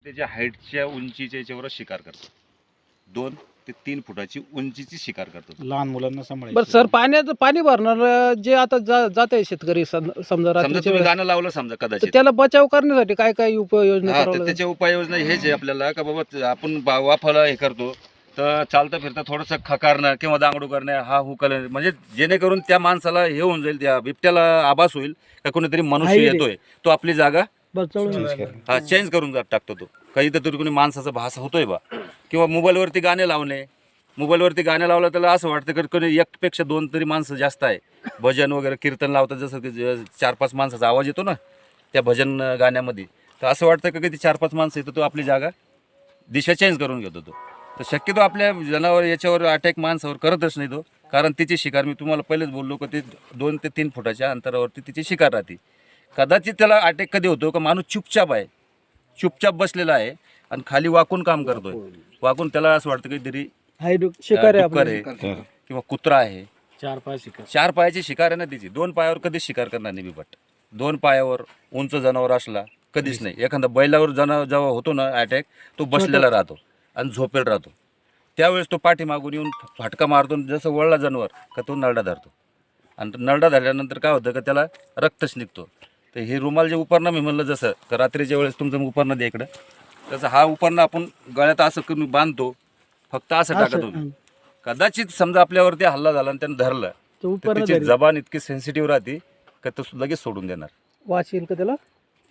त्याच्या हाईटच्या उंचीच्या याच्यावर शिकार करतो. 2 ते 3 फुटाची उंचीची शिकार करतो. लहान मुलांना सांभाळायचं. बरं सर, पाणी भरणार जे आता जात आहे शेतकरी समजा समजा रात्रीच्या तुम्ही वेळेस, गाणं लावलं समजा तर कदाचित, त्याला बचाव करण्यासाठी काय काय उपाययोजना हा, करावं तर लागेल? त्याच्या उपाययोजना हेच आहे आपल्याला का बाबा आपण वाफाला हे करतो तर चालता फिरता थोडंसं खकारणं किंवा दांगडू करणं, हा हुकल, म्हणजे जेणेकरून त्या माणसाला हे होऊन जाईल, त्या बिबट्याला आभास होईल का कोणीतरी मनुष्य आहे रे. येतोय, तो आपली जागा बचाव चेंज करून टाकतो. तो काही तर कोणी माणसाचा भास होतोय बा, किंवा मोबाईलवरती गाणे लावणे. मोबाईलवरती गाणे लावलं त्याला असं वाटतं की कोणी एकपेक्षा 2 तरी माणसं जास्त आहे. भजन वगैरे कीर्तन लावतात, जसं की 4-5 माणसाचा आवाज येतो ना त्या भजन गाण्यामध्ये, तर असं वाटतं की किती 4-5 माणसं येतो, तो आपली जागा दिशा चेंज करून घेतो. तो तर शक्यतो आपल्या जनावर याच्यावर अटॅक माणसावर करतच नाही तो, कारण तिची शिकार मी तुम्हाला पहिलेच बोललो की ते 2 ते 3 फुटाच्या अंतरावरती तिची शिकार राहते. कदाचित त्याला अटॅक कधी होतो का माणूस चुपचाप बसलेला आहे आणि खाली वाकून काम करतोय, वाकून त्याला असं वाटतं काहीतरी शिकार आहे डुक्कर आपलं. आहे किंवा कुत्रा आहे. 4 पायाची शिकार आहे ना तिची. 2 पायावर कधीच शिकार करणार नाही बिबट. 2 पायावर उंच जनावर असला कधीच नाही. एखादा बैलावर जेव्हा होतो ना अटॅक, तो बसलेला राहतो आणि झोपेल राहतो. त्यावेळेस तो पाठीमागून येऊन फाटका मारतो, जसं वळला जनावर का तो नरडा धरतो, आणि नरडा धरल्यानंतर काय होतं का त्याला रक्तच निघतो. तर हे रुमाल जे उपरणं मी म्हणलं, जसं का रात्रीच्या वेळेस तुमचं उपरणं दे इकडं, तसं हा उपरणं आपण गळ्यात असं करून बांधतो, फक्त असं टाकत होतो. कदाचित समजा आपल्यावरती हल्ला झाला आणि त्यानं धरलं तर त्याची जबान इतकी सेन्सिटिव्ह राहते का तो लगेच सोडून देणार. वाच येईल का त्याला?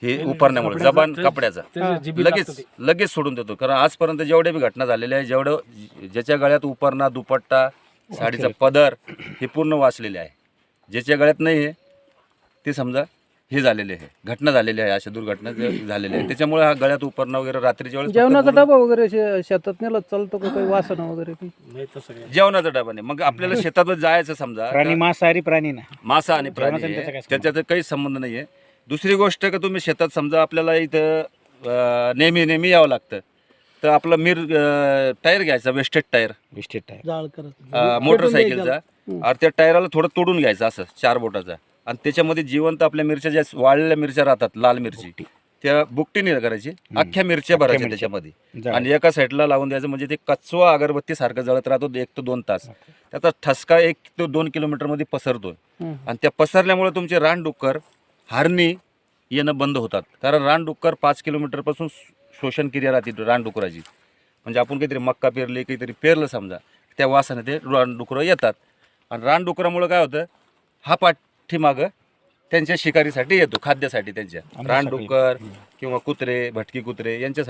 हे उपरण्यामुळे जबान कपड्याचा लगेच सोडून देतो. कारण आजपर्यंत जेवढ्या बी घटना झालेल्या आहे, ज्याच्या गळ्यात उपरणा, दुपट्टा, साडीचा पदर हे पूर्ण वाचलेले आहे. ज्याच्या गळ्यात नाही आहे ते समजा हे झालेले आहे, घटना झालेली आहे, अशा दुर्घटना झालेल्या आहेत. त्याच्यामुळे हा गळ्यात उपरणं वगैरे रात्रीच्या वेळेस जेवणाचा डबा वगैरे शेतात नेला चालतो का? काही वासना वगैरे काही? जेवणाचा डबा नाही. मग आपल्याला शेतात जायचं समजा, प्राणी मांसाहारी प्राणी ना, मासा आणि प्राणी जेवणाचा त्याचा काय आहे, त्याच्यात काही संबंध नाही आहे. दुसरी गोष्ट का तुम्ही शेतात समजा आपल्याला इथं नेहमी यावं लागतं, तर आपला टायर घ्यायचा, वेस्टेड टायर जाळ करत मोटरसायकलचा, आणि त्या टायराला थोडं तोडून घ्यायचं असं 4 बोटाचा, आणि त्याच्यामध्ये जिवंत आपल्या मिरच्या ज्या वाळलेल्या मिरच्या राहतात, लाल मिरची, त्या बुकटीने करायची, अख्ख्या मिरच्या भरायच्या त्याच्यामध्ये, आणि एका साईडला लावून द्यायचं. म्हणजे ते कचवा अगरबत्ती सारखं जळत राहतो 1 ते 2 तास. त्याचा ठसका 1 ते 2 किलोमीटरमध्ये पसरतोय, आणि त्या पसरल्यामुळे तुमचे रानडुक्कर, हरणी येणं बंद होतात. कारण रानडुक्कर 5 किलोमीटरपासून शोषण क्रिया राहते रानडुकराची. म्हणजे आपण काहीतरी मक्का पेरली, काहीतरी पेरलं समजा, त्या वासाने ते रानडुकरं येतात, आणि रानडुकरामुळे काय होतं, हा पाठीमागं त्यांच्या शिकारीसाठी येतो, खाद्यासाठी त्यांच्या, रानडुक्कर किंवा कुत्रे, भटकी कुत्रे यांच्यासाठी.